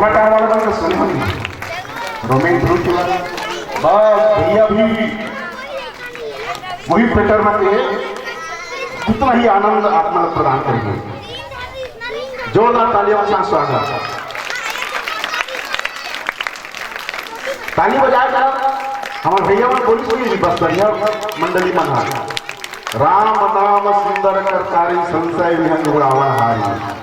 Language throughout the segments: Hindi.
टमाटा वाला बन के सुन हम रोमेन फ्रूट वाला बस भैया भी वही पेटर में कितना ही आनंद आत्मा प्रदान करेंगे। जोरदार तालियों से स्वागत। ताली बजाए हमारे भैया में बोली सुनी बस बढ़िया मंडली मना राम नाम सुंदर करतारी संशय विहंग उड़ावन हारी।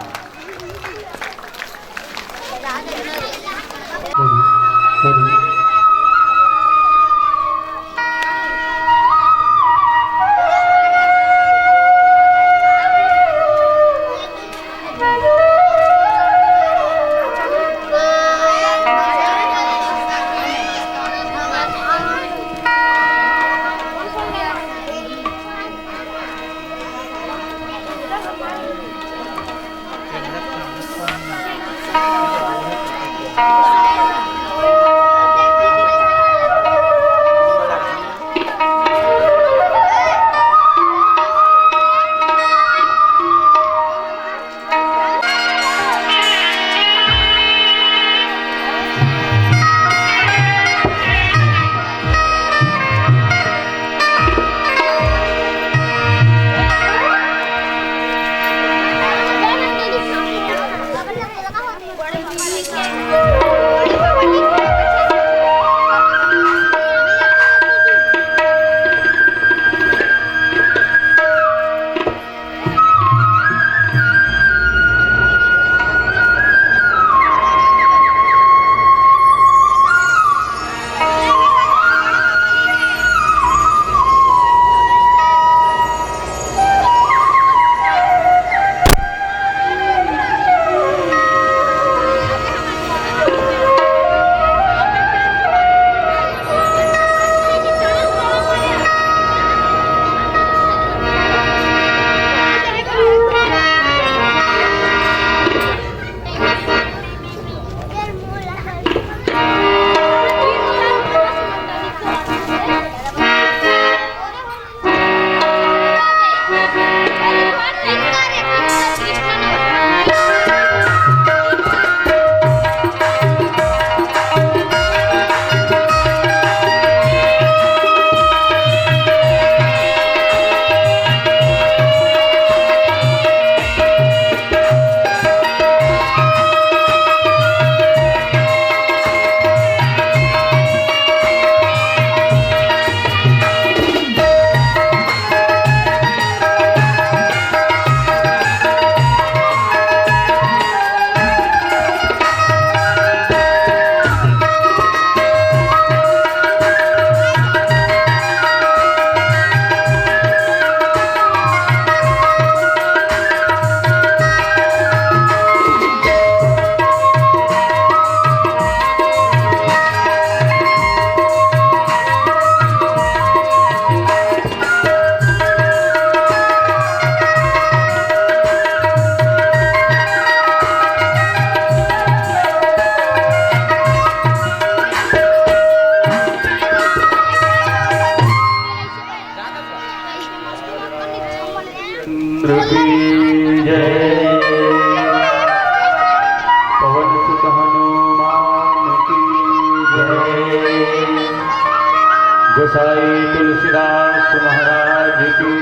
गोसाई तुलसीदास महाराज की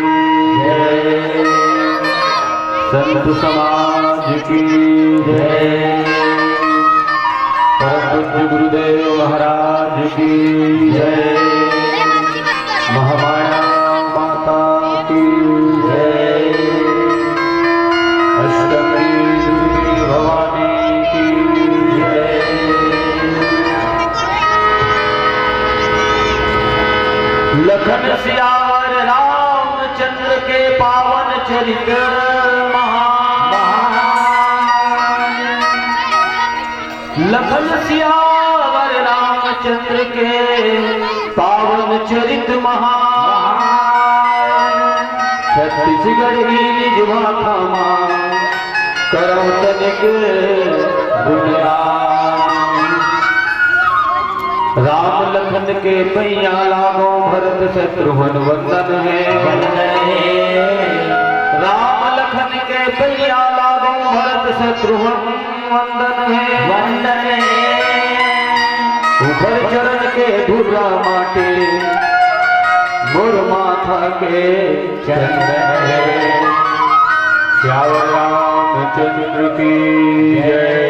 जय, संत समाज की जय, परम पूज्य गुरुदेव महाराज की जय, महामाया माता की जय, अष्टमी दुर्गी भवानी की जय। लखन सियावर रामचंद्र के पावन चरित्र लखन सियावर रामचंद्र के पावन चरित्र महान, छत्तीसगढ़ की निज भाषा करम तनिक गुणगान। राम लखन के पैया लागो भरत शत्रुघ्न वंदन है, राम लखन के पैया लागो भरत शत्रुघ्न वंदन है। वंदन ऊपर चरण के धुरा माटे मोर माथा के चंदन श्याम रामचंद्र की जय।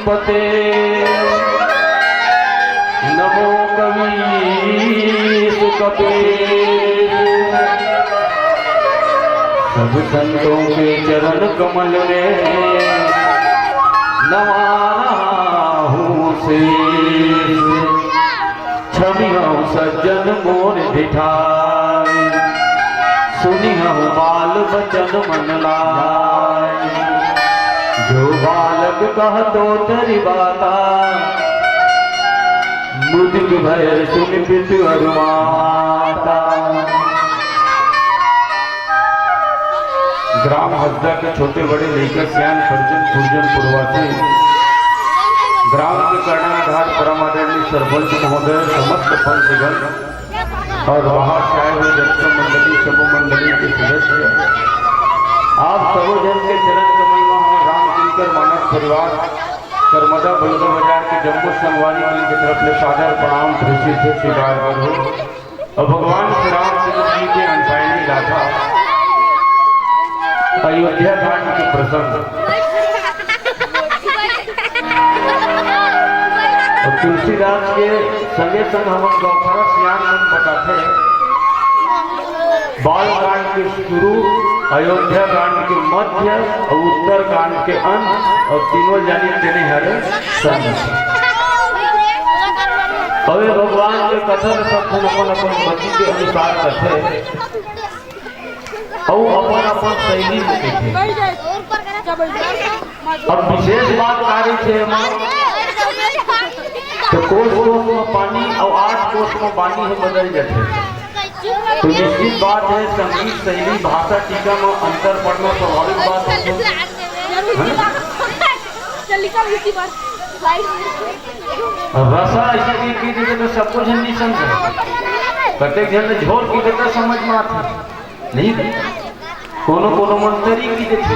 पते नमो कवीश कपीश। सब संतों के चरण कमल में नवा रहा हूँ शीश। छमियों सज्जन मोर बिठाई सुनियों बाल बचन मन लाय। जो बालक कह तो तेरी बाता मुदित भय सुन पितु अरुमाता। ग्राम हसदा के छोटे बड़े लेकर सियान परिजन पुरजन पूर्वासी ग्राम के कर्णाधार परमादरणीय सरपंच महोदय समस्त पंचगण और बाहर से आए हुए दर्शक मंडली समूह मंडली के सदस्य आप सर्वजन के चरण कमल में हम राम दिनकर मानव परिवार करमदा बलगा बाजार के जम्मू संगवारी टीम की तरफ से सादर प्रणाम दृष्टि से स्वीकार करो। और भगवान श्री रामचंद्र जी के अनसायनी गाथा अयोध्या कांड के प्रसंग और तुलसीदास के संगे संग हम गौखरा सियान मन बताते बाल कांड के शुरू, अयोध्या कांड के मध्य और उत्तर कांड के अंत और तीनों जानी देने हरे संग। अवे भगवान के कथन कथन अपन अपन मति के अनुसार कथे और अपन अपन शैली में देखे। अब विशेष बात कार्य थे तो कोस कोस में पानी और 8 कोस में पानी है बदल जाते। तो निश्चित बात है संगीत शैली भाषा टीका में अंतर पड़ना स्वाभाविक बात है। रसा ऐसे की देते तो सबको जन नहीं समझे, कते जन झोल की देता समझ में आती नहीं। कोनो कोनो मंत्री की देते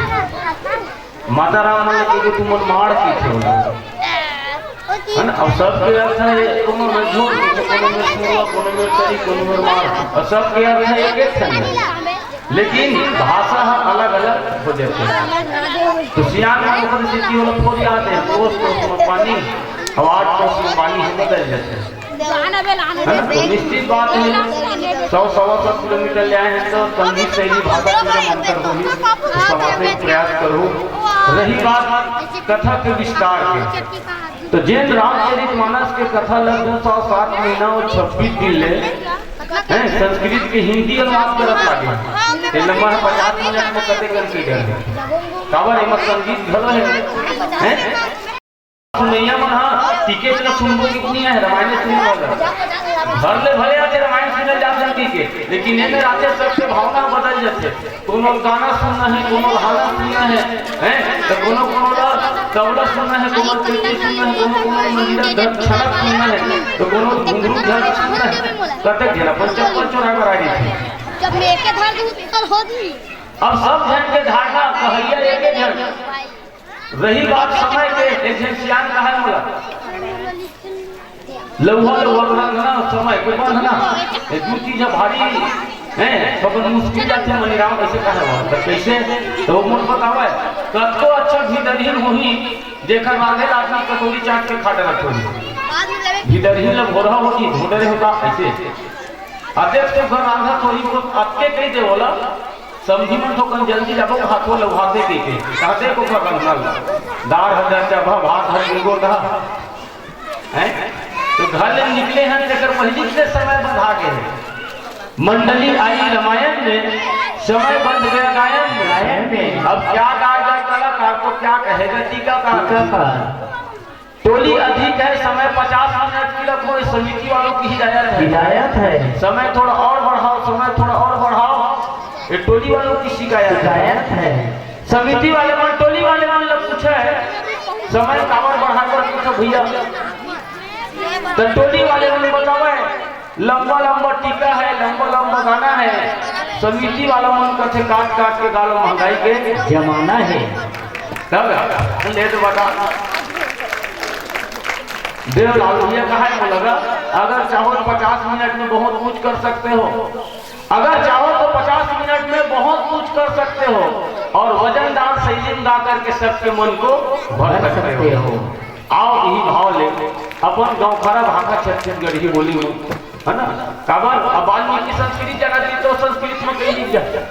माता राम ने की तुम मार की थे है। अब सबके अर्थ है कोनो में झोल कोनो में सुरवा कोनो में तरी कोनो में मार और सबके अर्थ है एक है, लेकिन भाषा अलग अलग हो जाती है। तो सियान में परिस्थिति वाला फोड़ आते हैं कोस में पानी और 8 कोस में पानी है बदल जाते हैं। तो निश्चित बात है 100-125 किलोमीटर ले आए हैं तो संगीत शैली भाषा की अंतर होगी तो समझने का प्रयास करो। रही बात कथा के विस्तार के तो जैन रामचरितमानस के कथा लगभग 107 महीना और 26 दिन ले संस्कृत के हिंदी अनुवाद करत लागे लंबा 50 मिनट में कते करके गए काबर एम संगीत भलो है सुनैया मन टिकट का सुनबो कितनी है रामायण सुनने वाला घर ले भले आते रामायण सुनने जा सकती के, लेकिन ये में आते सबसे भावना बदल जाते। कोनो गाना सुनना है कोनो गाना सुनना है तो कोनो तबला सुनना है कोनो कीर्तन सुनना है कोनो मंदिर धन छलक सुनना है तो कोनो घुंघरू ध्यान सुनना है कतक घेरा पंचम चौराहा पर आ गई थी जब मैं के धार दूर हो दी। अब सब जन के धारणा कहैया एके जन रही बात समय के एक सियान का है बोला लौहा ना समय कोई बात ना एक दो चीज भारी है सब मुश्किल जाते मनीराम कैसे कहा है तो कैसे तो मन बतावे कतो अच्छा भीतरहीन होही देखर मांगे आदमी कटोरी चाट के खाटे रखो भीतरहीन लोग भोरा होगी ढूंढे होगा ऐसे अध्यक्ष के घर रांधा थोड़ी को आपके कह दे बोला समझी मन तो कन जल्दी जाबो हाथों लौहाते के कहते को कर रंगल दार हजार चाभा भात हर गो दा हैं तो घर ले निकले हैं लेकर पहली से समय बंधा के मंडली आई रामायण में समय बंध गया गायन में। अब क्या गाएगा कलाकार को क्या कहेगा टीकाकार टोली अधिक है समय 50 मिनट की रखो समिति वालों की हिदायत है समय थोड़ा और बढ़ाओ समय थोड़ा और बढ़ाओ ये टोली वालों की शिकायत है। समिति वाले मन टोली वाले मन लोग पूछे समय कावर बढ़ाकर पूछो भैया तो टोली वाले मन बतावे लंबा लंबा टीका है लंबा लंबा गाना है। समिति वाला मन कहते काट काट के गालो महंगाई के जमाना है तब ले तो बता देवलाल भैया कहा है लगा अगर चाहो तो 50 मिनट में बहुत कुछ कर सकते हो अगर चाहो तो 50 मिनट में बहुत कुछ कर सकते हो और वजनदार शैली गा करके सबके मन को भर सकते हो। आओ यही भाव ले अपन गाँव खरा भाषा छत्तीसगढ़ी बोली में है ना काबर वाल्मीकि संस्कृत जगह दी तो संस्कृत में कही लिख जाए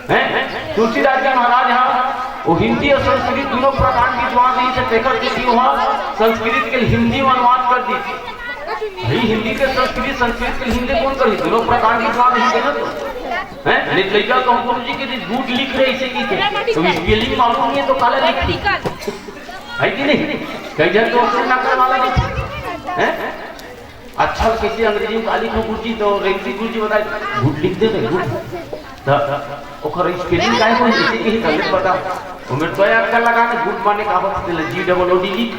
हैं तुलसीदास जी महाराज यहाँ वो हिंदी और संस्कृत दोनों प्रकार की विद्वान नहीं से देखकर किसी वहाँ संस्कृत के हिंदी में अनुवाद कर दी भाई हिंदी के संस्कृत संस्कृत के हिंदी कौन करी दोनों प्रकार की विद्वान नहीं देना हैं लड़का तो गुरु जी के गुड लिख रहे इसे की थे तो स्पेलिंग मालूम नहीं है तो काला लिख है कि नहीं कई जन तो अक्षर ना करने वाला नहीं हैं अच्छा कैसे अंग्रेजी में काली को गुरुजी तो रेंसी गुरुजी बताए गुड लिख दे गुड ओकर स्पेलिंग काय कोई जैसे कि गलत बता उमेर तो यार कर लगा के गुड माने का बात दिले जी डबल ओ डी लिख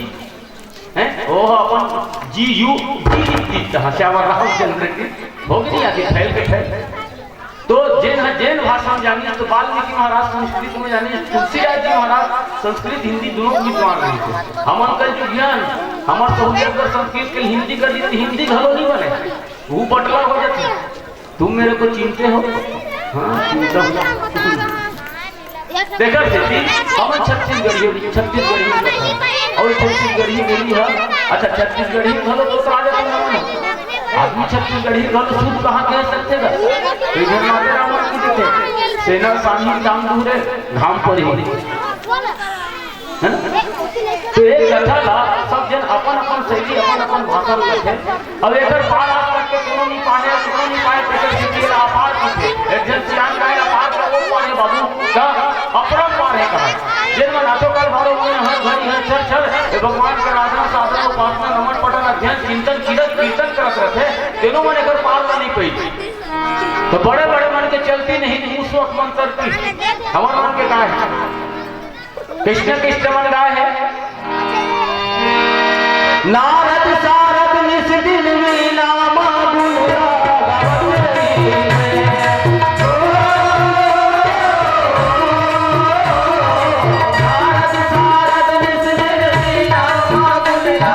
हैं ओ अपन जी यू डी लिख दी हंसावा राहुल चंद्र की हो गई आगे फैल के फैल तो जैन भाषा में जानिए तो वाल्मीकि महाराज संस्कृत में जानिए तुलसीदास जी महाराज संस्कृत हिंदी दोनों विद्वान रहे थे हमन का जो ज्ञान हमार सहूलियत कर संस्कृत के हिंदी कर दी हिंदी घलो नहीं बने वो बटला हो जाते तुम मेरे को चिंते हो हाँ चिंता देखा थी हमन छत्तीसगढ़ी और छत्तीसगढ़ी बोली है अच्छा छत्तीसगढ़ी घलो तो आ जाते आदमी छत्तीसगढ़ी घलो शुद्ध कहाँ कह सकते हैं इधर माते राम की देखे सेना सानी दाम दूरे घाम पड़ी है ना तो एक कथा था सब जन अपन अपन शैली अपन अपन भाषा में लिखे अब एक पार आज तक के कोनो नहीं पाए प्रकट सिद्धि अपार की एक जन सियान का अपार का वो पाए बाबू का अपरंपार है कहा जिन में नाटो काल भारो में हर घड़ी है चल चल ये भगवान का आराधना साधना उपासना नमन पठन अध्ययन चिंतन कीर्तन करत रहते तीनों मन एकर पार नहीं पई तो बड़े बड़े मन के चलती नहीं उस वक्त मन करती हमारे मन के का है कृष्ण मन गाय है नारद सारद निस दिन वीणा माधुर्या नारद सारद निस दिन वीणा माधुर्या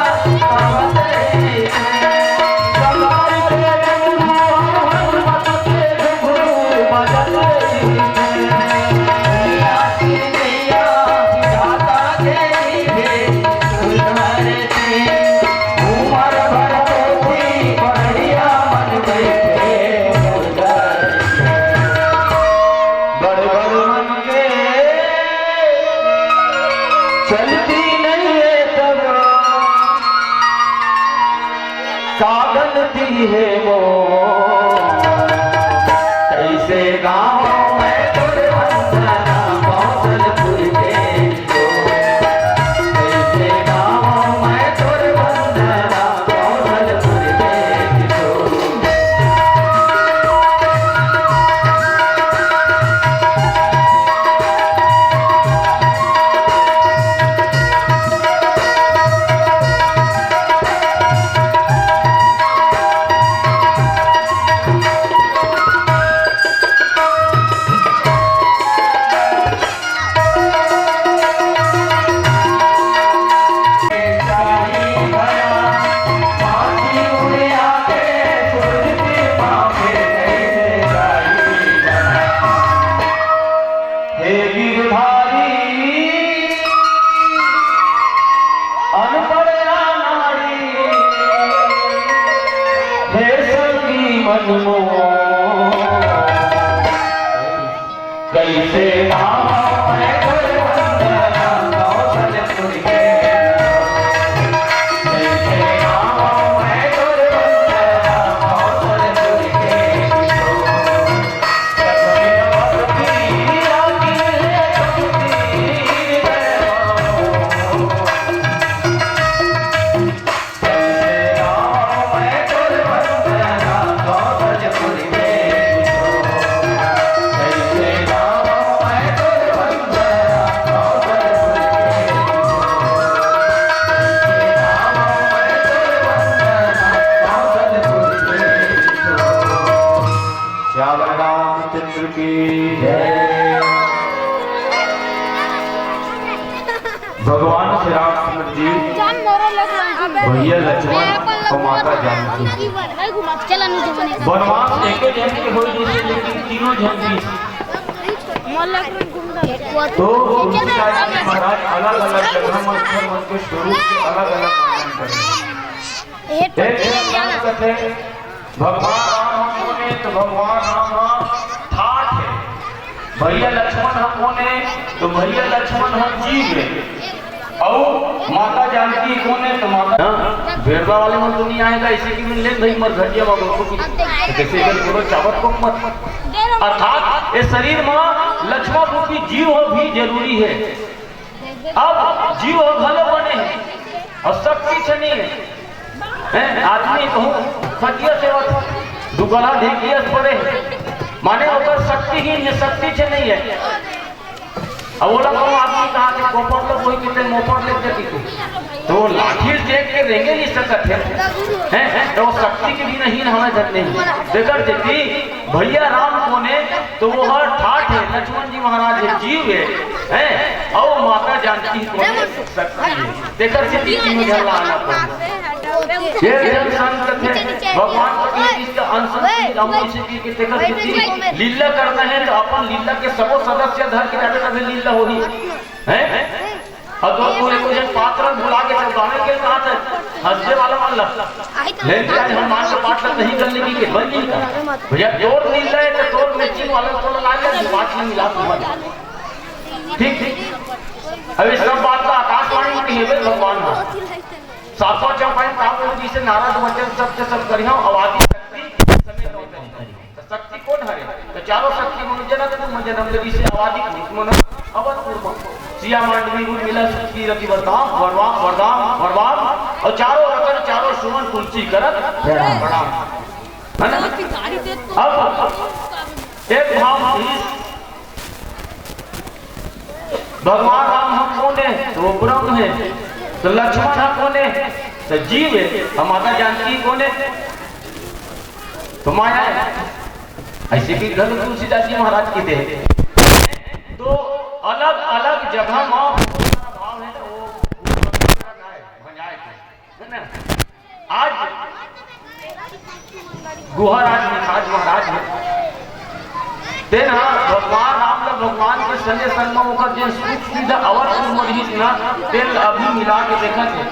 साधनती है वो कैसे गाँव में तुरवंदना कौशलपुर के कैसे गाँव में तुरवंदना कौशलपुर के कैसे भगवान श्री रामचंद्र जी भैया लक्ष्मण और माता जानकी वनवास एक जन के हो लेकिन तीनों जन तो तुलसीदास जी महाराज अलग अलग जगह में के स्वरूप के अलग अलग वर्णन करें। एक कहते भगवान राम कौन है, तो भगवान राम ठाठ है। भैया लक्ष्मण हम कौन है, तो भैया लक्ष्मण हम जीव है। और माता जानकी कौन है, तो माता भेड़वा वाले मन तो नहीं आएगा, इसी की मिल भाई मर घटिया बाबू की कैसे पूरा चावत को मत। अर्थात इस शरीर में लक्ष्मण रूपी जीव भी जरूरी है। अब जीव भले बने हैं और शक्ति से नहीं है। आदमी कहूँ खटिया से दुगला ढेकिया पड़े माने होकर शक्तिहीन है, शक्ति से नहीं है। अब बोला कहूँ आदमी कहा कि कोपर लोग वही कितने मोपर ले जाती तो लाठी देख के रहेंगे नहीं सकते हैं, तो शक्ति के भी नहीं हमें जब नहीं देकर देती। भैया राम कोने तो वो हर ठाठ है, लक्ष्मण जी महाराज है, जीव है और माता जानकी कोने शक्ति है। देकर से तीन में झगड़ा आना पड़ा। ये जन संत थे भगवान को इसका अंश के देकर लीला करना है तो अपन लीला के सबो सदस्य धर के जाते तभी लीला होगी है। और दो पूरे को जन पात्र बुला के सब गाने के कहा था हंसने वाला मान ला लेकिन आज हम मान के पाठ नहीं करने की के बन नहीं का भैया जोर लीला है तो तोड़ मैचिंग वाला तो ला के पाठ में मिला ठीक ठीक। अब इस सब बात का आकाशवाणी में है भगवान का सातवां चौपाई कामदेव जी से नारद वचन सबसे सब करियो आवादी शक्ति समेत होते तो शक्ति कौन हरे तो चारों शक्ति मनुजन के तुम जन्म देवी से आवादी मन अवध पूर्व सिया मांडवी रूप मिला शक्ति रति वरदान वरदान वरदान वरदान और चारों रतन चारों सुमन तुलसी करत प्रणाम है ना। अब एक भाव भगवान राम हम कौन है, तो ब्रह्म है। तो लक्ष्मण हम कौन है, तो जीव है। और माता जानकी कौन है, तो माया है। ऐसे भी घर तुलसीदास जी महाराज की दे तो अलग अलग जगह में भाव है वो है ना। आज गुहाराज निखाज महाराज है तेना भगवान राम ने भगवान के संजय संगम होकर जिन सुख सुविधा अवश्य मरीज ना तेल अभी मिला के देखा थे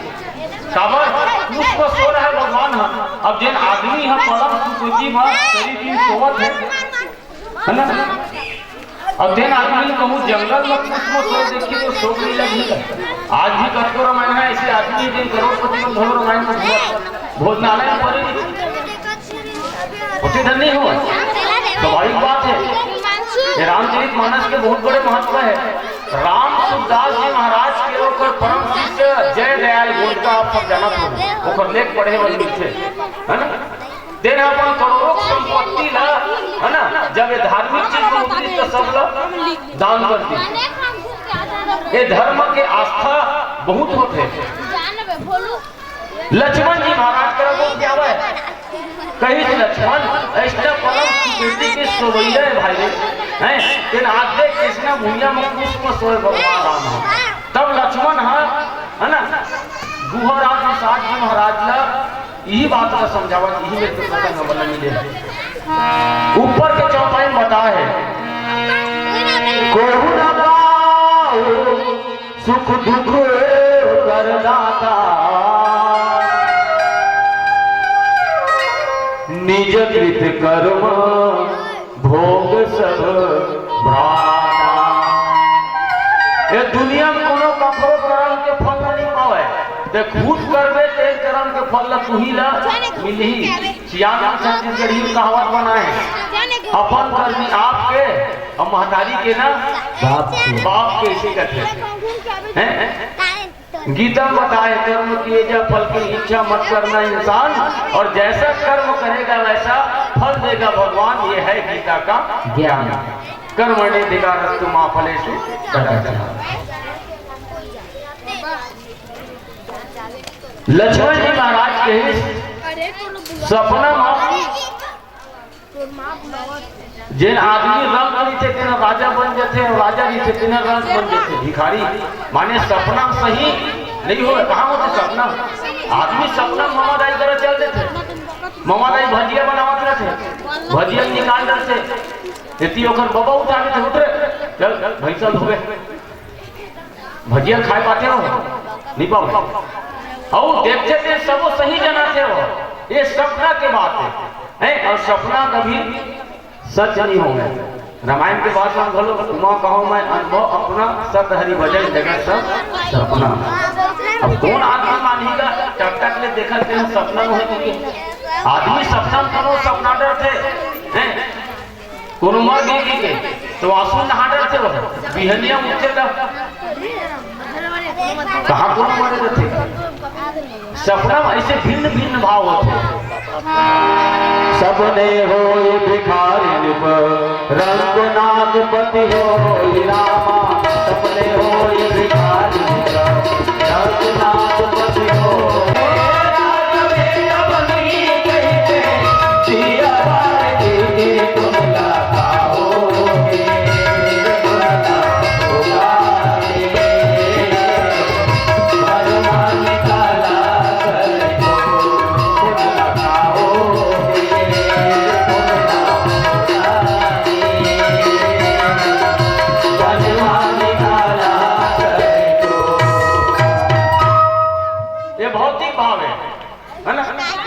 काबर पुष्प सो रहा है भगवान हम। अब जिन आदमी हम परम सुखी में शरीर की सोवत है ना। अब जिन आदमी कहूँ जंगल में पुष्प सो देखिए तो शोक नहीं लगी। आज भी कठोर रामायण है, ऐसे आदमी जिन करोड़पति में घोर रामायण को भोजनालय में पड़े उसे धन नहीं हुआ। स्वाभाविक बात है ये रामचरित मानस के बहुत बड़े महत्व है। राम सुखदास जी महाराज के ऊपर परम शिष्य जय दयाल गोलका आप सब जानत हो ओकर लेख पढ़े वाली लिखे है ना। देना अपन करोड़ों संपत्ति ला है ना, जब ये धार्मिक चीज को उतरी तो सब लोग दान कर दी। ये धर्म के आस्था बहुत होते हैं। लक्ष्मण जी महाराज का वो क्या है कहीं लक्ष्मण ऐसा परम सुकृति के सोवैया है भाई हैं तेन आज देख कृष्ण भूया में पुष्प सोए भगवान राम है। तब लक्ष्मण है ना गुहराज निषाद जी महाराज ला यही बात का समझावा यही मेरे को पता न बना मिले। ऊपर के चौपाई में बता है कोहु न पाओ सुख दुख करदाता निज कृत कर्म भोग सब भ्राता। ये दुनिया में कोनो कपड़ो कर्म के फल नहीं पावे ते खुद करबे ते कर्म के फल तुही ला मिलही। सियान छत्तीसगढ़ी कहावत बना है अपन कर्मी आपके और महतारी के ना बाप के इसे कहते हैं। गीता बताए कर्म किए जा फल की इच्छा मत करना इंसान और जैसा कर्म करेगा वैसा फल देगा भगवान। ये है गीता का ज्ञान। कर्मण्येधिकारस्तु मा फलेषु कदाचन। लक्ष्मण जी महाराज के सपना जिन आदमी रंग नहीं थे तेना राजा बन जाते और राजा नहीं थे तेना रंग बन जाते भिखारी। माने सपना सही नहीं हो कहाँ होते सपना। आदमी सपना ममादाई तरह चलते थे, ममादाई भजिया बनावत रहे थे, भजिया निकाल रहे थे यदि ओकर बाबा उठाने थे उठे चल भैंसा धोबे भजिया खाए पाते हो नहीं पाओ और देखते थे सब सही जनाते हो ये सपना के बात है और सपना कभी सच नहीं होगा। रामायण के बाद में बोलो उमा कहो मैं अनुभव अपना सब हरी भजन जगत सब सपना। अब कौन आदमी मानेगा टक टक ले देखा थे सपना में है आदमी सपना करो सपना डर थे हैं कोनो मर गई के तो आंसू नहा डर थे वो बिहनिया उठे कहाँ कोनो मरे थे सपना ऐसे भिन्न भिन्न भाव होते सपने हो भिखारी रंगनाथ पति हो रामा सपने हो भिखारी रंगनाथ पति हो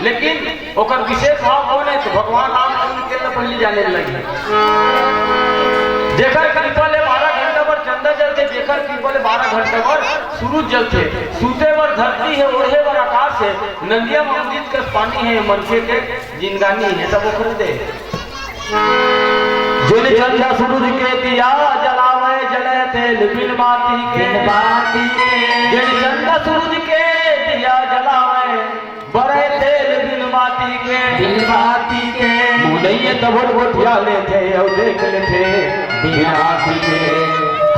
लेकिन ओकर विशेष भाव कौन है तो भगवान रामचंद्र के पहले जाने लगे जेकर कृपा ले 12 घंटा पर चंदा जलते जेकर कृपा ले 12 घंटा पर सूरज जलते सूते पर धरती है ओढ़े पर आकाश है नदिया अमृत का पानी है मनखे के जिंदगानी है सब ओखर दे जिन चंदा सूरज के दिया जलावे जले तेल बिन बाती के जिन चंदा सूरज के दिया जलावे बड़े तेल बिन बाती के मुदैये तबड़ गोठिया लेते और देख लेते बिन हाथी के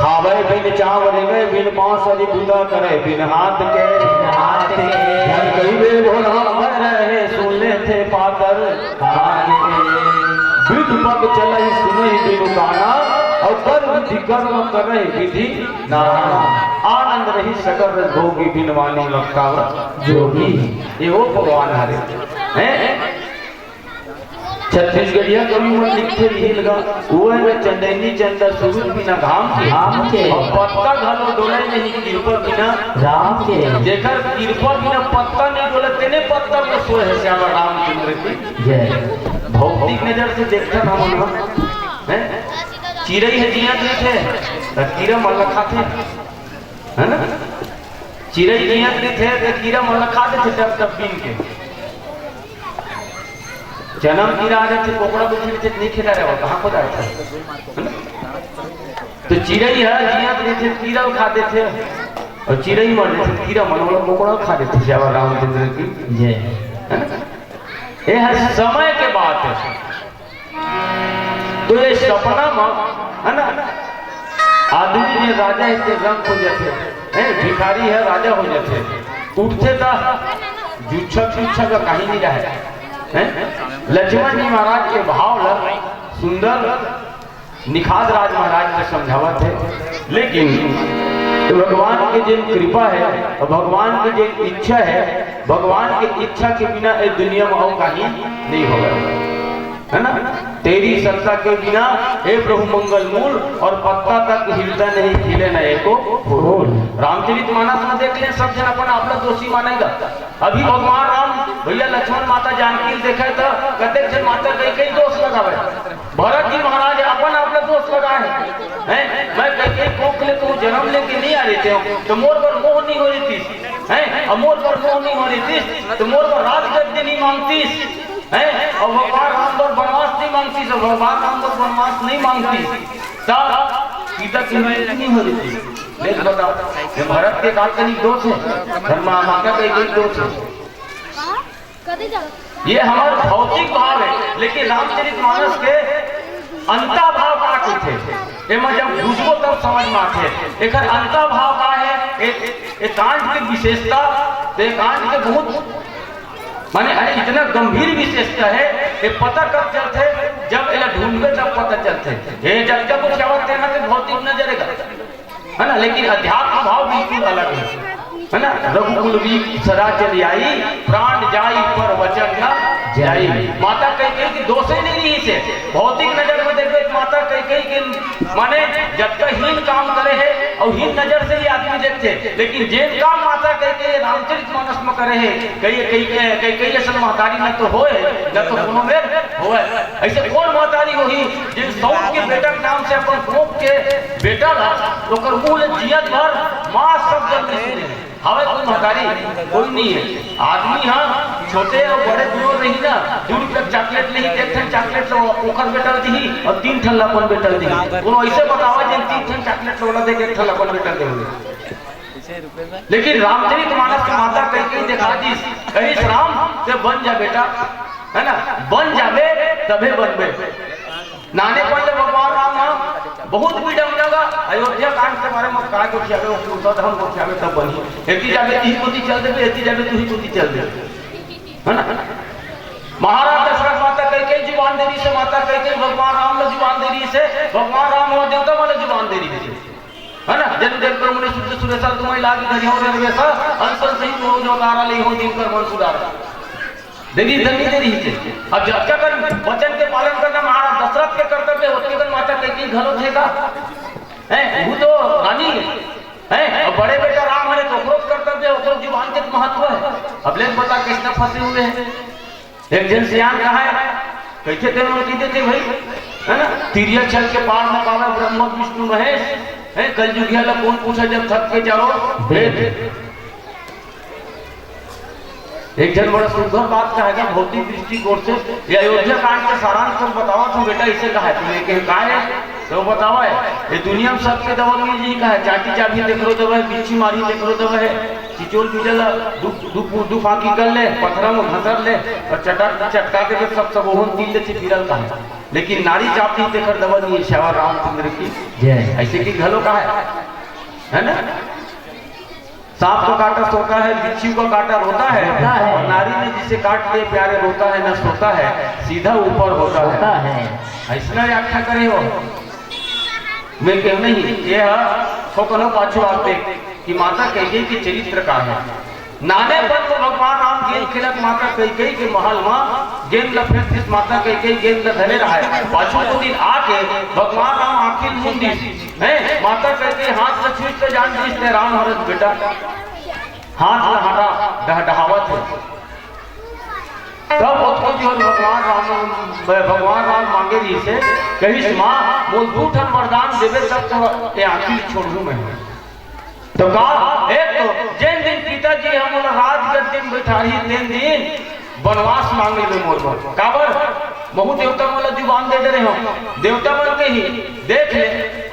खावे बिन चावल में बिन बांसुरी गुदा करे बिन हाथ के जन कईवे भोला रहे सुन लेते पातर विध पग चले सुनई बिनु गाना और कर विधि कर्म करे विधि नाना आनंद रही सकर भोगी बिन वाणी लटकावत जोगी ये वो भगवान हरे हैं छत्तीसगढ़िया कवि मन लिखते रही लगा वो है चंदैनी चंदा सूरज बिना घाम के और पत्ता घलो डोले नहीं कृपा बिना राम के जेकर कृपा बिना पत्ता नहीं डोले तेने पत्ता पर सोए है श्यामा रामचंद्र की जय। भौतिक नजर से देखता ना मन है चिड़ई है जिया थे तो कीड़ा मल्ला खाते है ना चिड़ई जिया थे तो कीड़ा मल्ला खाते थे टप टप बीन के जन्म कीड़ा आ जाते कोकड़ा को फिर नहीं खेला रहा कहाँ को जाता है तो चिड़ई है जिया थे कीड़ा खाते थे और चिड़ई मर जाते कीड़ा मन वाला कोकड़ा खा देते श्यामा रामचंद्र की जय। ये हर समय के बात है तो ये सपना है ना आदमी ने राजा इतने रंग हो जाते हैं भिखारी है राजा हो जाते उठते था जुच्छा का कहीं नहीं रहे लक्ष्मण जी महाराज के भाव सुंदर निखाद राज महाराज ने समझावत है लेकिन भगवान की जिन कृपा है और भगवान की जिन इच्छा है भगवान की इच्छा के बिना इस दुनिया में और कहीं नहीं होगा है ना तेरी सत्ता के बिना हे प्रभु मंगल मूल और पत्ता तक हिलता नहीं खिले न एको फूल। रामचरितमानस में देख लें सब जन अपन अपना दोषी मानेगा। अभी भगवान राम भैया लक्ष्मण माता जानकी देखे तो कहते जन माता कई दोष लगावे भरत जी महाराज अपन अपना दोष लगाए हैं मैं कई कोख ले तू जन्म लेके नहीं आ रहे थे तो मोर पर मोह नहीं हो रही थी हैं मोर पर मोह नहीं हो रही थी तो मोर पर राज गद्दी नहीं मांगती है और भगवान राम पर वनवास नहीं मांगती तो भगवान राम पर वनवास नहीं मांगती सीता की नहीं हो रही थी। लेकिन बताओ ये भारत के काल्पनिक दोष है धर्म मांगा का एक दोष है ये हमारा भौतिक भाव है लेकिन रामचरितमानस के अंता भाव का थे एमा जब बुझबो तब समझ में आते एक अंता भाव का है एक कांड की विशेषता तो कांड के बहुत माने इतना गंभीर विशेषता है ये पता कब चलते जब इला ढूंढवे तब पता चलते ये जब जब कुछ आवत है ना तो भौतिक नजरेगा है ना लेकिन अध्यात्म भाव बिल्कुल अलग है ना रघुकुल भी सदा चली आई प्राण जाई पर वचन न जाई। माता कैकेयी की दोष ही नहीं से भौतिक नजर में देखे माता कैकेयी के माने जब तक हीन काम करे है और हीन नजर से ही आदमी देखते, लेकिन जे काम माता कैकेयी रामचरितमानस में करे है कई असल महतारी न तो होए न तो कोनो में होए। ऐसे कौन महतारी होही जिन सौत के बेटा के नाम से अपन गोप के बेटा ला ओकर मुंह जियत भर मां सब जल नहीं हवे कोई महतारी कोई नहीं है। आदमी हाँ छोटे और बड़े दूर रही ना, दूर तक चॉकलेट नहीं देखते चॉकलेट तो ओकर बेटा दी और 3 ठन लपन बेटा दी कोनो ऐसे बतावा जे 3 ठन चॉकलेट लोड़ा दे के 1 ठन लपन बेटा दे। लेकिन रामचरितमानस की माता कैकेयी देखा दी कहीं राम से बन जा बेटा है ना, बन जावे तबे बनबे। नाने पर जब भगवान राम बहुत विडम लगा अयोध्या कांड के बारे में का कुछ आगे उसको धर्म को आगे तब बनी एती जाके ती कोती चल दे एती जाके तू ही कोती चल दे है ना। महाराज दशरथ माता कैकेयी जुबान देरी से माता कैकेयी भगवान राम ने जुबान देरी से भगवान राम और देवता वाले जुबान देरी से है ना। जन देव कर मुनि शुद्ध सुरेशा तुम्हें लागी धरियो रे वेसा अंसन सही हो जो तारा ले हो दिन कर मन सुधारा देवी धनी देरी से। अब जब क्या कर वचन के पालन करना महाराज दशरथ के कर्तव्य होते कर माता कैकेयी घलो थेगा हैं वो तो रानी है और बड़े बेटा राम है तो क्रोध कर्तव्य ओकरो जुबान के महत्व है। अब लेन बता किसने फंसे हुए हैं। एक जन सियान कहा है कैसे थे उनकी देते भाई है ना, तिरिया चल के पार न पावे ब्रह्मा विष्णु महेश है कल जुगिया ला कौन पूछा जब थक के जाओ भेद। एक जन बड़ा सुंदर बात कहेगा भौतिक दृष्टिकोण से ये अयोध्या कांड के सारांश तुम बताओ तो बेटा इसे कहा है तुम्हें के कहा है तो बतावा है ये दुनिया में सबके दवा में जी कहा है चाटी चाबी देख लो दवा है बिच्छी मारी देख लो दवा है चिचोल पिजल दू फांकी कर ले पत्थर में घसर ले और चटका के सब ओहन तीन ले फिरल का है। लेकिन नारी चापी देखकर दवा नहीं श्यावर रामचंद्र की जय ऐसे की घलो कहा है ना। सांप का काटा सोता है बिच्छू का काटा रोता है और नारी ने जिसे काट लिए प्यारे रोता है न सोता है सीधा ऊपर होता है। ऐसा व्याख्या करे हो मैं क्यों नहीं ये कनो पाछू आप देख कि माता कैकेयी के चरित्र का है। नाने पर तो भगवान राम गेंद खिलक माता कैकेयी के महल में गेंद लफेस माता कैकेयी गेंद धरे रहा है। पाछू को दिन आके भगवान राम आखिर मुंडी है माता कैकेयी हाथ से छूट के जान दी इसने राम हरत बेटा हाथ लहाटा डहावत है। तब उसको जो भगवान राम मांगे रही से कहीं माँ वो 2 ठन वरदान देवे तब तो ये आखिर छोड़ू मैं तो कहा एक तो जिन दिन पिताजी हम राजगद्दी में बैठारी तीन दिन वनवास मांगे ले मोर पर काबर बहु देवता वाला जुबान दे रहे हो देवता बन के ही देख ले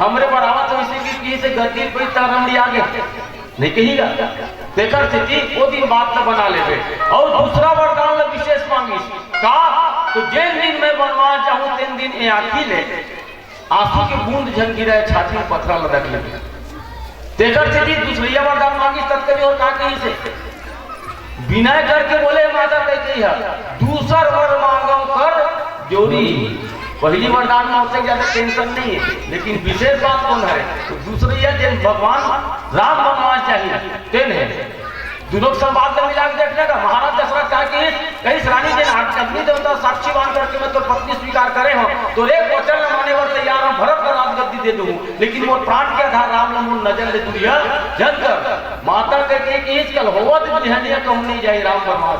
हमरे बरावत तो इसे की से गद्दी पे तरमड़ी आगे नहीं कहीगा देखकर स्थिति वो दिन बात न बना ले और दूसरा वरदान विशेष मांगी कहा तो जिन दिन मैं वनवास जाऊं तीन दिन ये आखी ले आंसू के बूंद झन गिरा छाती में पत्थर लदक ले देखकर स्थिति दूसरी वरदान मांगी तत्करी और कहा कहीं से विनय करके बोले माता कैकेयी है दूसर वर मांगो कर जोड़ी। पहली वरदान में उससे ज्यादा टेंशन नहीं है लेकिन विशेष बात कौन है तो दूसरी है भगवान राम वनवास चाहिए तेन है दोनों संवाद में मिला के देखने का। महाराज दशरथ कहा कि कहीं रानी जी अग्नि देवता साक्षी बांध करके मैं तो पत्नी स्वीकार करे हो तो एक वचन न माने वर तैयार हूं भरत का राजगद्दी दे दूं लेकिन वो प्राण के आधार राम ने नजर ले दुनिया जन कर माता कहती कि इसकल होवा तो ध्यानिया कहूं नहीं जाए राम वनवास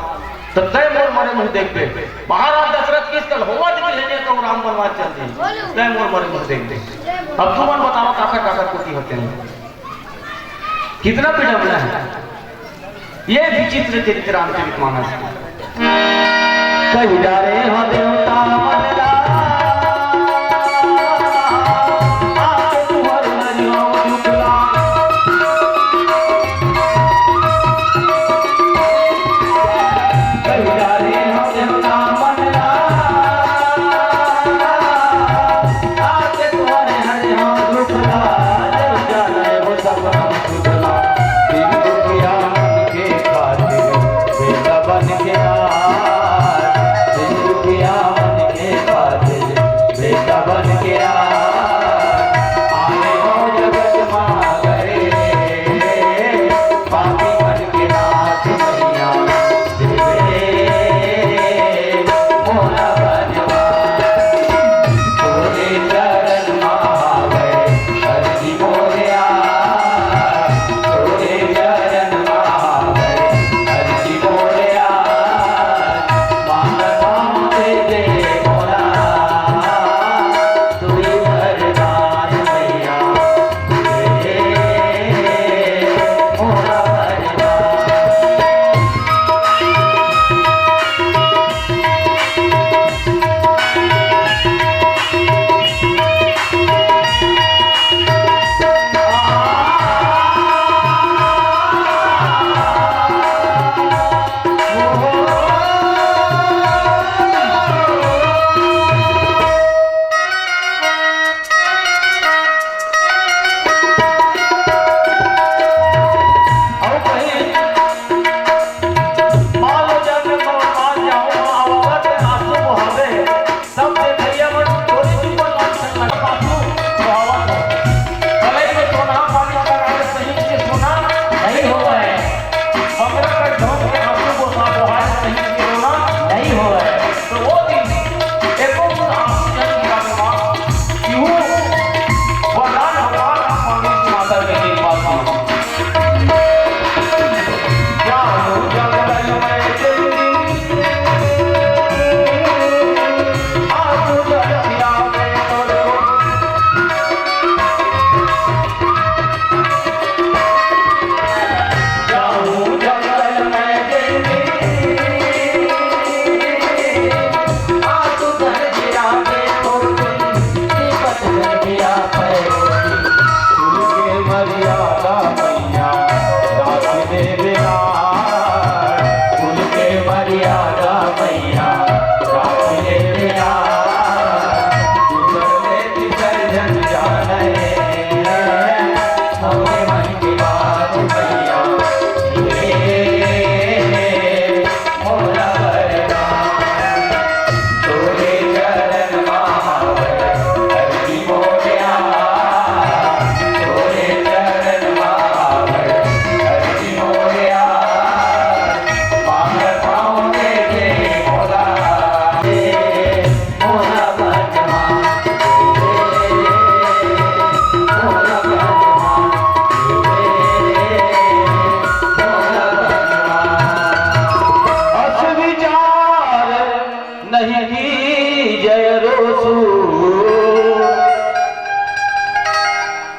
तो तय मोर मरे मुंह देख दे। महाराज दशरथ की इसकल होवा तो ध्यानिया कहूं राम वनवास चल दे तय मोर मरे मुंह देख दे। अब तुम मन बताओ काका काका कुटी होते हैं कितना विडंबना है। ये विचित्र चरित्र रामचरितमानस कही डारे हो देवता मनरा आके तुहर नरियो जुगला कही डारे हो देवता मनरा आके तुहर नरियो जुगला जब जाने वो सब हम जुगला दिन दुखिया बन के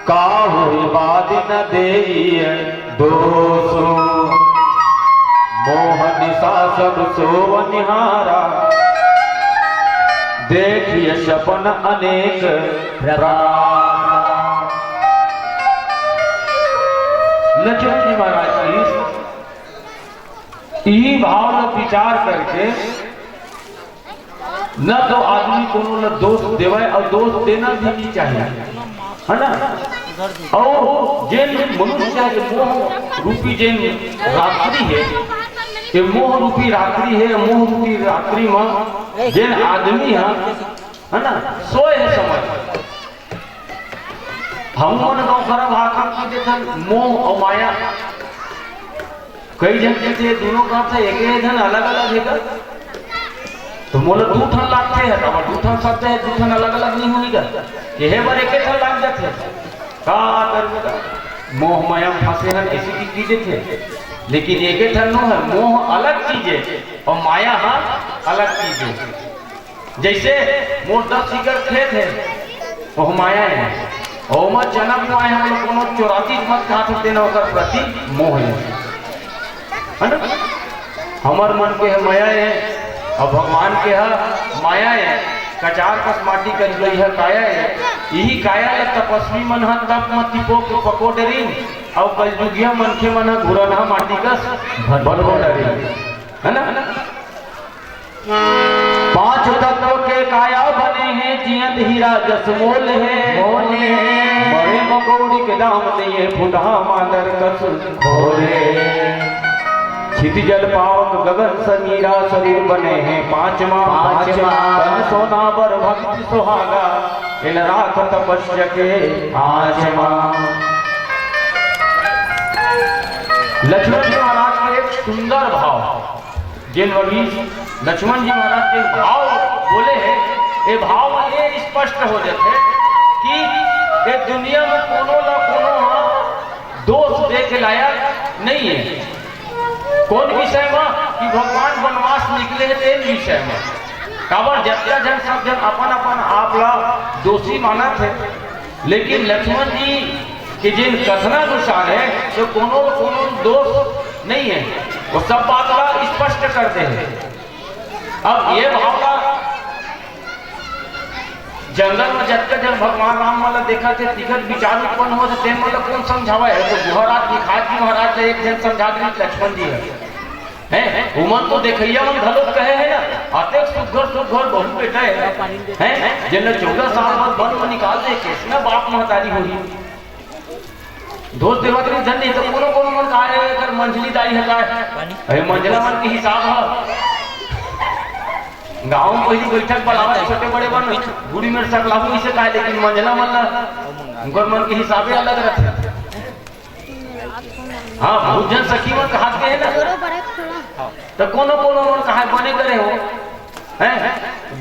काहू बाद न देई दोषो मोह निशा सब सो निहारा देखिए सपन अनेक लक्ष्मण जी महाराज की भाव में विचार करके न तो आदमी को न दोष देवे और दोष देना भी नहीं चाहिए, है ना। और जिन मनुष्य है मोह रूपी जिन रात्रि है, ये मोह रूपी रात्रि है, मोह रूपी रात्रि में जिन आदमी है ना, सोए है समझ हम गाँव खराब हाकम की देता मोह और माया कई जन के दोनों का था एक जन अलग अलग है तो मोल दू ठन लागते हैं अब दू ठन शब्द है दू ठन अलग अलग नहीं होगा यह बार एक ठन लाग जाते का कर मोह माया फंसे हैं ऐसी की चीजें थे, लेकिन एक ठन नो है मोह अलग चीज है और माया हाँ अलग चीज है। जैसे मोर 10 एकड़ खेत है वह माया है और मैं जनम में आए हम लोग कोनो 84 मत कहा सकते ना होकर प्रति मोह है ना। हमार मन के है माया है और भगवान के है माया है, कचार कस माटी कर गई है काया है, यही काया है तपस्वी मन है तप मति को पको डरी और कलयुगिया मन के मन है घुरना माटी कस भरभर डरी, है ना। 5 तत्व के काया बने हैं जियत हीरा जस मोल है, बड़े मकौड़ी के दाम दिए फुटा मादर कस खोले, क्षिति जल पावक गगन समीरा शरीर बने हैं 5 तन सोना बर भक्ति सुहागा इन राख तपस्या के 5 लक्ष्मण जी महाराज के एक सुंदर भाव जिन वही लक्ष्मण जी महाराज के भाव बोले हैं, ये भाव ये स्पष्ट हो जाते कि ये दुनिया में कोनो न कोनो दोष देख लायक नहीं है। कौन विषय में कि भगवान वनवास निकले तेन विषय में काबर जत्या जन सब जन अपन अपन आपला दोषी माना थे, लेकिन लक्ष्मण जी के जिन कथनानुसार है तो कोनो कोनो दोष नहीं है, वो सब बात स्पष्ट करते हैं। अब ये भावना जंगल में जब जब भगवान राम वाला देखा थे तिखट विचार उत्पन्न हो तो मतलब कौन समझावा है तो गुहराज दिखात जी महाराज ने एक जन समझा दी लक्ष्मण जी है उमन तो देखैया मन घलो कहे है ना अतेक सुघर बहुत बेटा है जिन 14 साल बाद वन में निकाल दे किसना बाप महतारी होगी दोस्त देवत्री धन नहीं तो कोनो कोनो मन कहा है अगर मंझली दाई है का मंझला मन के हिसाब है गाँव में पहली बैठक बढ़ावा छोटे बड़े बन बूढ़ी मेरे सक लागू इसे कहा, लेकिन मंझला मन उनका मन के हिसाबे अलग रहते। हाँ बहुत जन सखी मन कहा है ना तो कोनो कोनो मन कहा बने करे हो हैं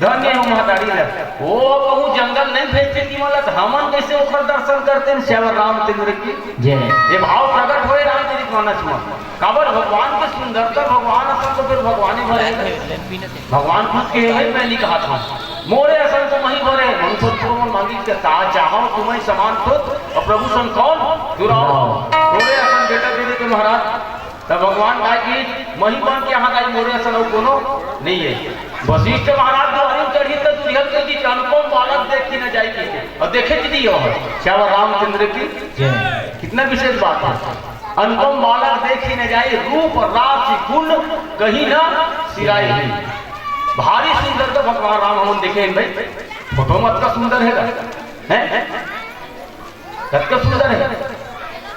धन्य हो महतारी ले वो कहूँ जंगल नहीं भेजते कि मतलब हमन कैसे ओकर दर्शन करते हैं श्यावर रामचंद्र की ये भाव प्रकट हुए रामचरित मानस में काबर भगवान के सुंदरता भगवान असल तो फिर भगवान ही भरे भगवान खुद के है पहली कहा था मोरे असल तो वही भरे मनुष्य मांगी के चाहो तुम्हें समान तो और प्रभु सन कौन दुराओ मोरे असल बेटा दे दे महाराज तब भगवान कहा कि मही बन के यहाँ का मोरे असल कोनो नहीं है। वशिष्ठ महाराज जो हरिम चढ़ी तो दुर्गल के जी अनुपम बालक देखी न जाएगी और देखे दी श्यावर रामचंद्र की कितना विशेष बात है। अनुपम बालक देखी न जाए रूप राशि गुण कहीं ना सिराई नहीं भारी सुंदर तो भगवान राम हम देखे भाई फोटो मत का सुंदर है कत का सुंदर है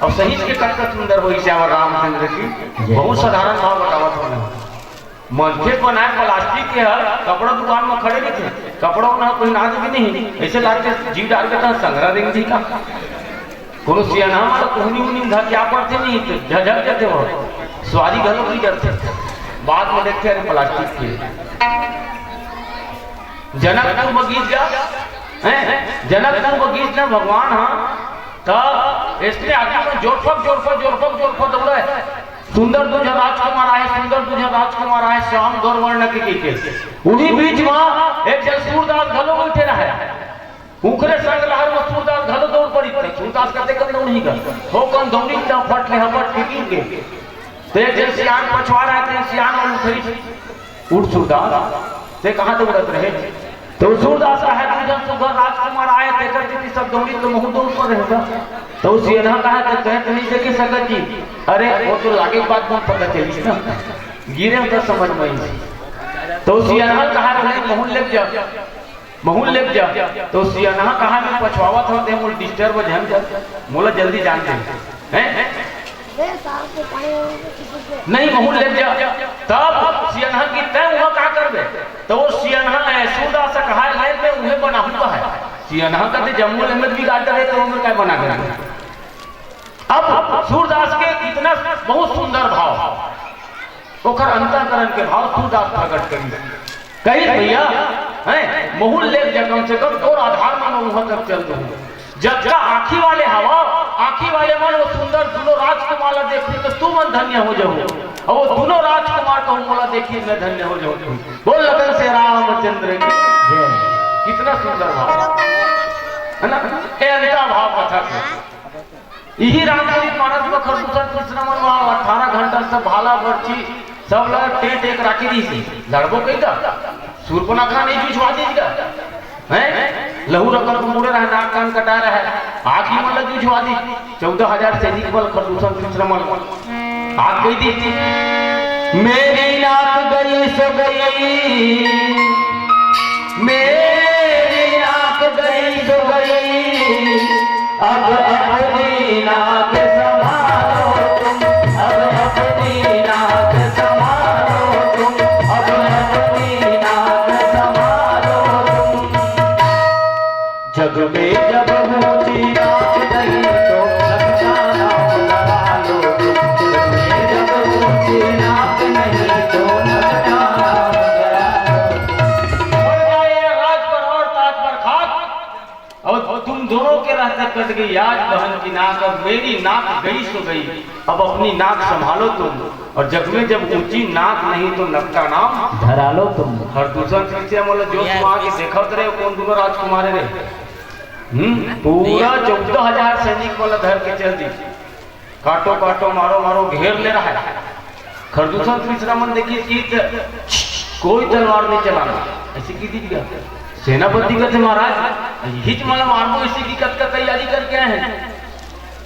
और सही के कत का सुंदर हो श्यावर रामचंद्र की बहुत साधारण भाव बतावत होना मंचे बनाए प्लास्टिक के हर कपड़ा दुकान में खड़े थे कपड़ा ना कोई नाज भी नहीं ऐसे लाके जीव डाल के था संग्रह देंगे जी का कोनो सियाना वाला कोहनी उनी धा क्या पड़ते नहीं तो झझक जाते वो स्वारी घरों की करते बाद में देखते हैं प्लास्टिक के जनकपुर में गीत गा जनकपुर में गीत ना भगवान हाँ तो इसलिए आगे में जोरफक दौड़ा है सुंदर तुझे राजकुमार आए सुंदर तुझे राजकुमार आए श्याम गौरवर्ण के उन्हीं बीच में एक जल सूरदास घलो बैठे रहे उखरे संग लहर में सूरदास घलो दौड़ पड़ी सूरदास कहते नहीं कर हो कौन दौड़ी ता फट ले हपट टिकी के ते जे सियान पछवा रहा थे सियान और खरी उठ सूरदास ते कहां तो उड़त रहे तो सूरदास है जब सुगर राजकुमार आए थे करती सब दौड़ी तो मुंह दौड़ पर रहेगा तो सियाना कहा तो कहत नहीं देखे सकत जी अरे वो तो लागे बात में पता चली ना गिरे तो समझ में आई तो सियाना कहा महूल लेक जा तो सियाना कहा मैं पछवावा था ते मोल डिस्टर्ब झम जा मोला जल्दी जान दे हैं नहीं महूल लेक जा तब सियाना की तय वहां का करबे तो वो सियाना सूरदास कहा है मैं उन्हें बना हुआ है सियाना कहते जम्मू अहमद भी गाता है तो उन्हें क्या बना कर अब सूरदास के इतना बहुत सुंदर भाव ओकर अंतःकरण के भाव सूरदास प्रकट करी कही भैया हैं महूल लेक जा कम से कम और आधार में वहां तक चल दो जब का आंखी वाले हवा आंखी वाले मन वो सुंदर दोनों राजकुमार देखी तो तू मन धन्य हो जाओ और वो दोनों राजकुमार को मोला देखी मैं धन्य हो जाऊं बोल लगन से रामचंद्र की जय कितना सुंदर भाव है ना ऐसा भाव कथा से यही रामचरित मानस में खरदूषण कृष्ण मन 18 घंटा सब भाला बर्ची सब लग टेट एक राखी दी थी लड़बो कही का सूर्पनखा नहीं जुझवा दीजिएगा हैं लहू रकम को मुड़े रहा नाक कान कटा रहा है आखी मन लग जुझवा दी 14,000 सैनिक बल खरदूषण कृष्ण मन आग गई दी मेरी नाक गई सो गई मेरी नाक गई सो गई अब अपनी नाक संभालो तुम अब अपनी नाक संभालो तुम अब अपनी नाक संभालो तुम जग में जब ऊंची नाक नहीं तो सबका नाम लगा लो जग में जब ऊंची नाक नहीं तो सबका नाम लगा लो राज पर और ताज पर खाक और तुम दोनों के रहते कट गई आज बहन की नाक अब मेरी नाक गई सो गई अब अपनी नाक संभालो तुम और जग में जब ऊंची नाक नहीं तो नक का नाम धरा लो तुम खरदूषण कृष्ण मोला जो तुम आगे देखत रहे कौन दोनों राजकुमार रहे पूरा 14,000 सैनिक मोला धर के चल दी काटो काटो मारो मारो घेर ले रहा है खरदूषण कृष्ण मन देखिए कि कोई तलवार नहीं चलाना ऐसी की दीजिएगा सेनापति कहते महाराज हिच माला मारबो इसी की कत का तैयारी करके आए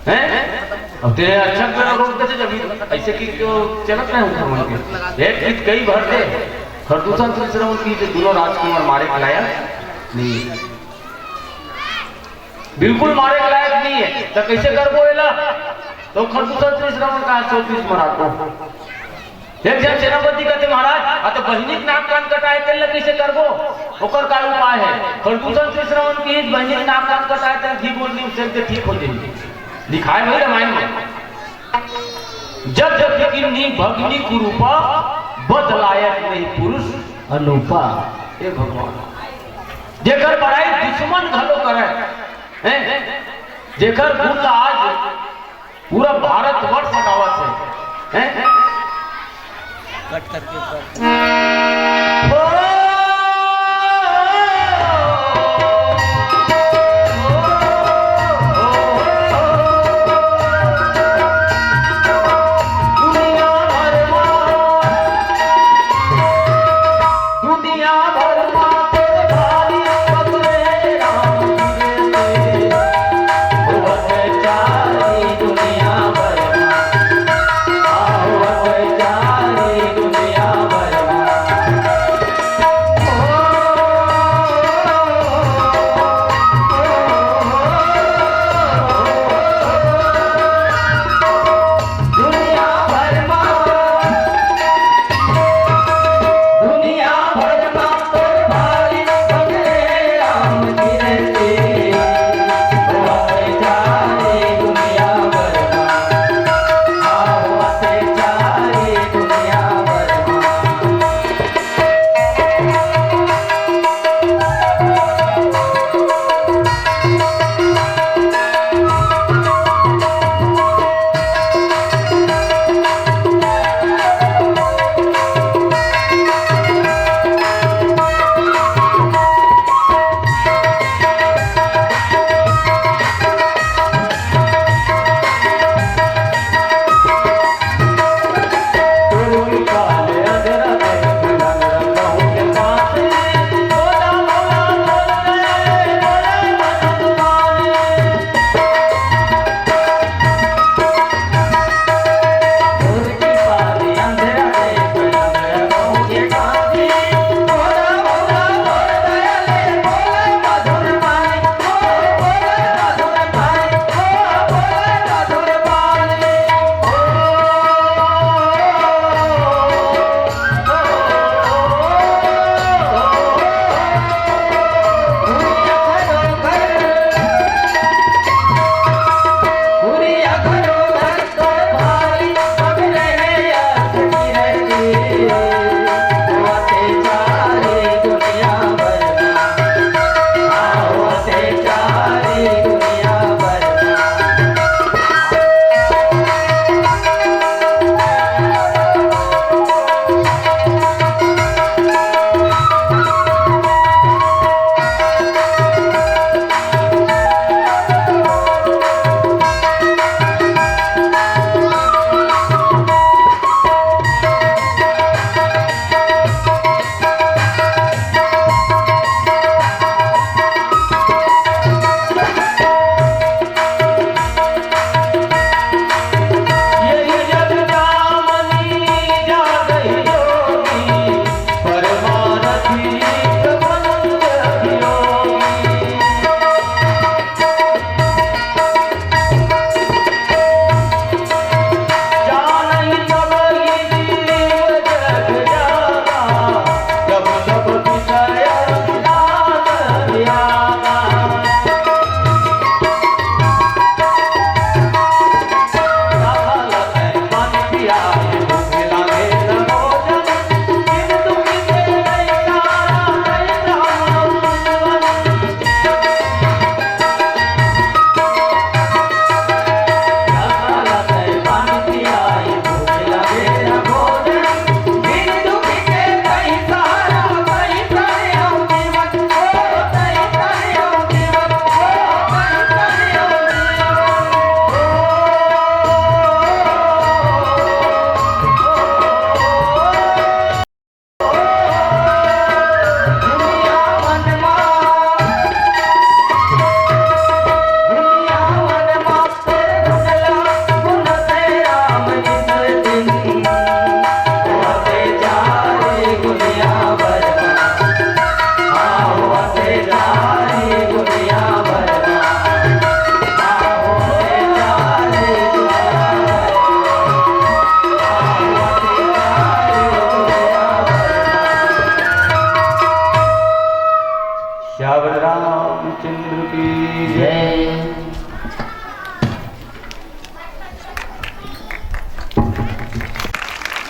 हैं अब तेरे अच्छा मेरा रोक कैसे जब ऐसे की क्यों चलत रहे उनका मन के एक गीत कई भर दे खरदूषण कृष्ण की जो दोनों राजकुमार मारे के लायक नहीं बिल्कुल मारे के लायक नहीं है तो कैसे कर बोलेला तो खरदूषण कृष्ण का 130 मरा को एक जन सेनापति कहते महाराज आ तो बहिनी नाक कान कटाए तेल कैसे करबो ओकर का उपाय है खरदूषण कृष्ण की बहिनी नाक कान कटाए तेल ठीक बोल दी उससे ठीक हो जाएगी लिखाए भाई रामायण में जब जब किन्नी भगनी कुरूपा बदलायक नहीं पुरुष अनुपा ये भगवान जेकर बड़ाई दुश्मन घलो करे हैं जेकर गुण आज पूरा भारतवर्ष मनावत है हैं कट करके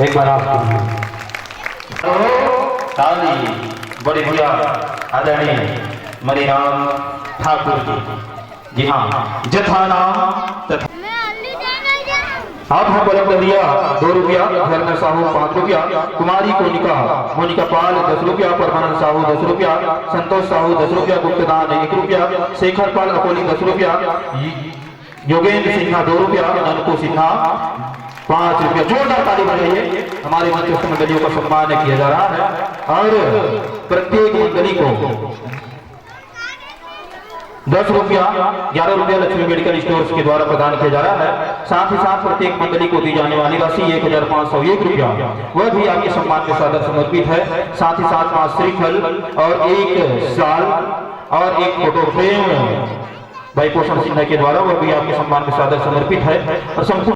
एक बार आपके लिए ताली बड़े भैया आदरणीय मणिराम ठाकुर जी हाँ जथा नाम तथा आप हम बलम दिया 2 रुपया, धर्म साहू 5 रुपया, कुमारी मोनिका पाल 10 रुपया, परमानंद साहू 10 रुपया, संतोष साहू 10 रुपया, गुप्तदान 1 रुपया, शेखर पाल अकोली 10 रुपया, योगेंद्र सिन्हा 2 रुपया, ननको सिन्हा 5 रुपया। जोरदार ताली बजाइए। हमारे मंचस्थ मंडलियों का सम्मान किया जा रहा है और प्रत्येक मंडली को 10 रुपया 11 रुपया लक्ष्मी मेडिकल स्टोर्स के द्वारा प्रदान किया जा रहा है। साथ ही साथ प्रत्येक मंडली को दी जाने वाली राशि 1501 रुपया वह भी आपके सम्मान में सादर समर्पित है। साथ ही साथ मां श्रीफल और 1 साल और 1 फोटो फ्रेम भाई पोषण सिन्हा के द्वारा वह भी आपके सम्मान में सादर समर्पित है और संपूर्ण